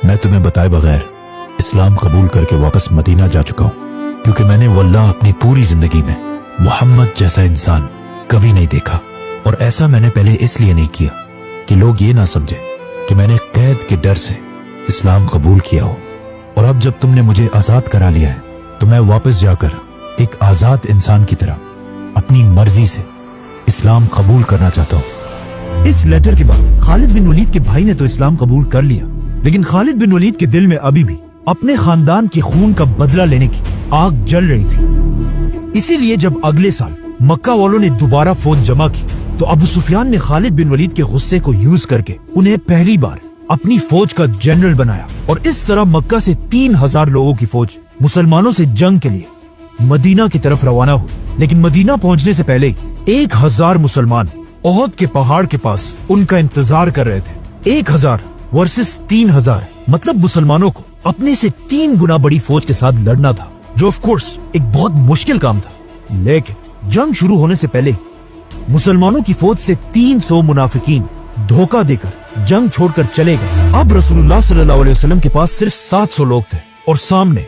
मैं तुम्हें बताए बगैर इस्लाम कबूल करके वापस मदीना जा चुका हूँ, क्योंकि मैंने वल्लाह अपनी पूरी जिंदगी में मोहम्मद जैसा इंसान कभी नहीं देखा। और ऐसा मैंने पहले इसलिए नहीं किया कि लोग ये ना समझे कि मैंने कैद के डर से इस्लाम कबूल किया हो। और अब जब तुमने मुझे आजाद करा लिया है तो मैं वापस जाकर एक आजाद इंसान की तरह अपनी मर्जी से इस्लाम कबूल करना चाहता हूँ। इस लेटर के बाद खालिद बिन वलीद के भाई ने तो इस्लाम कबूल कर लिया, लेकिन खालिद बिन वलीद के दिल में अभी भी अपने खानदान के खून का बदला लेने की आग जल रही थी। इसीलिए जब अगले साल मक्का वालों ने दोबारा फौज जमा की तो अबू सुफियान ने खालिद बिन वलीद के गुस्से को यूज करके उन्हें पहली बार अपनी फौज का जनरल बनाया। और इस तरह मक्का से 3000 लोगों की फौज मुसलमानों से जंग के लिए मदीना की तरफ रवाना हुई। लेकिन मदीना पहुंचने से पहले 1000 मुसलमान ओहद के पहाड़ के पास उनका इंतजार कर रहे थे। 1000 वर्सेस 3000, मतलब मुसलमानों को अपने से 3 गुना बड़ी फौज के साथ लड़ना था, जो ऑफ कोर्स एक बहुत मुश्किल काम था। लेकिन जंग शुरू होने से पहले मुसलमानों की फौज से 300 मुनाफिकीन धोखा देकर जंग छोड़कर चले गए। अब रसूलुल्लाह सल्लल्लाहु अलैहि वसल्लम के पास सिर्फ 700 लोग थे और सामने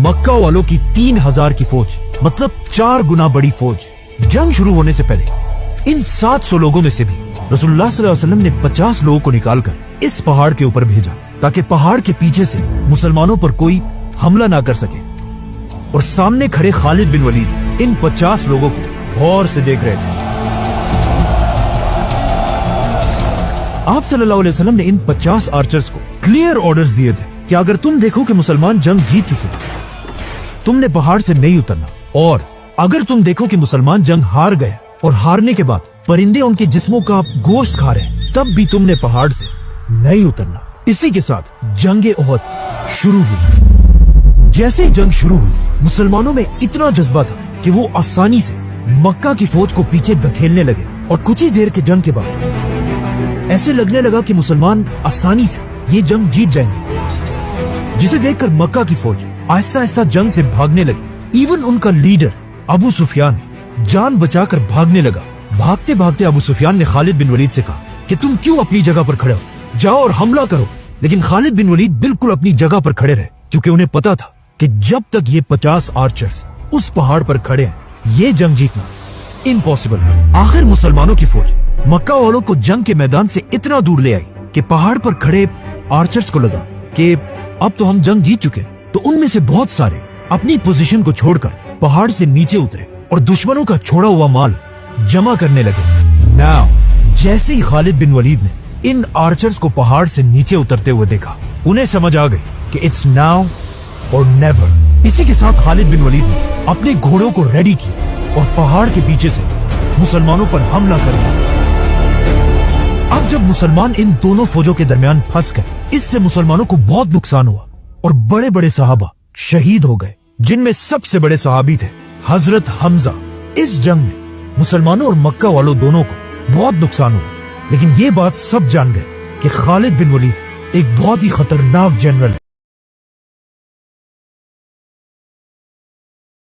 मक्का वालों की 3000 की फौज, मतलब 4 गुना बड़ी फौज। जंग शुरू होने से पहले इन 700 लोगों में से भी रसूलुल्लाह सल्लल्लाहु अलैहि वसल्लम ने 50 लोगों को निकालकर इस पहाड़ के ऊपर भेजा, ताकि पहाड़ के पीछे से मुसलमानों पर कोई हमला ना कर सके। और सामने खड़े खालिद बिन वलीद इन 50 लोगों को गौर से देख रहे थे। आप सल्लल्लाहु अलैहि वसल्लम ने इन 50 आर्चर्स को क्लियर ऑर्डर्स दिए थे कि अगर तुम देखो कि मुसलमान जंग जीत चुके हैं, तुमने पहाड़ से नहीं उतरना, और अगर तुम देखो कि मुसलमान जंग हार गए और हारने के बाद परिंदे उनके जिस्मों का गोश्त खा रहे, तब भी तुमने पहाड़ से नहीं उतरना। इसी के साथ जंगे ओहद शुरू हुई। जैसे ही जंग शुरू हुई, मुसलमानों में इतना जज्बा था कि वो आसानी से मक्का की फौज को पीछे धकेलने लगे। और कुछ ही देर के जंग के बाद ऐसे लगने लगा कि मुसलमान आसानी से ये जंग जीत जाएंगे, जिसे देखकर मक्का की फौज आहिस्ता आहिस्ता जंग से भागने लगी। इवन उनका लीडर अबू सुफियान जान बचाकर भागने लगा। भागते भागते अबू सुफियान ने खालिद बिन वलीद से कहा कि तुम क्यों अपनी जगह पर खड़े हो, जाओ और हमला करो। लेकिन खालिद बिन वलीद बिल्कुल अपनी जगह पर खड़े रहे, क्योंकि उन्हें पता था कि जब तक ये 50 आर्चर्स उस पहाड़ पर खड़े हैं, ये जंग जीतना इम्पॉसिबल है। आखिर मुसलमानों की फौज मक्का वालों को जंग के मैदान से इतना दूर ले आई कि पहाड़ पर खड़े आर्चर्स को लगा कि अब तो हम जंग जीत चुके। तो उनमें से बहुत सारे अपनी पोजीशन को छोड़कर पहाड़ से नीचे उतरे और दुश्मनों का छोड़ा हुआ माल जमा करने लगे। नाउ जैसे ही खालिद बिन वलीद ने इन आर्चर्स को पहाड़ से नीचे उतरते हुए देखा, उन्हें समझ आ गई कि इट्स नाउ और नेवर। इसी के साथ खालिद बिन वलीद ने अपने घोड़ों को रेडी किया और पहाड़ के पीछे से मुसलमानों पर हमला कर दिया। अब जब मुसलमान इन दोनों फौजों के दरमियान फंस गए, इससे मुसलमानों को बहुत नुकसान हुआ और बड़े बड़े सहाबा शहीद हो गए, जिनमें सबसे बड़े सहाबी थे हजरत हमजा। इस जंग में मुसलमानों और मक्का वालों दोनों को बहुत नुकसान हुआ, लेकिन ये बात सब जान गए कि खालिद बिन वलीद एक बहुत ही खतरनाक जनरल है।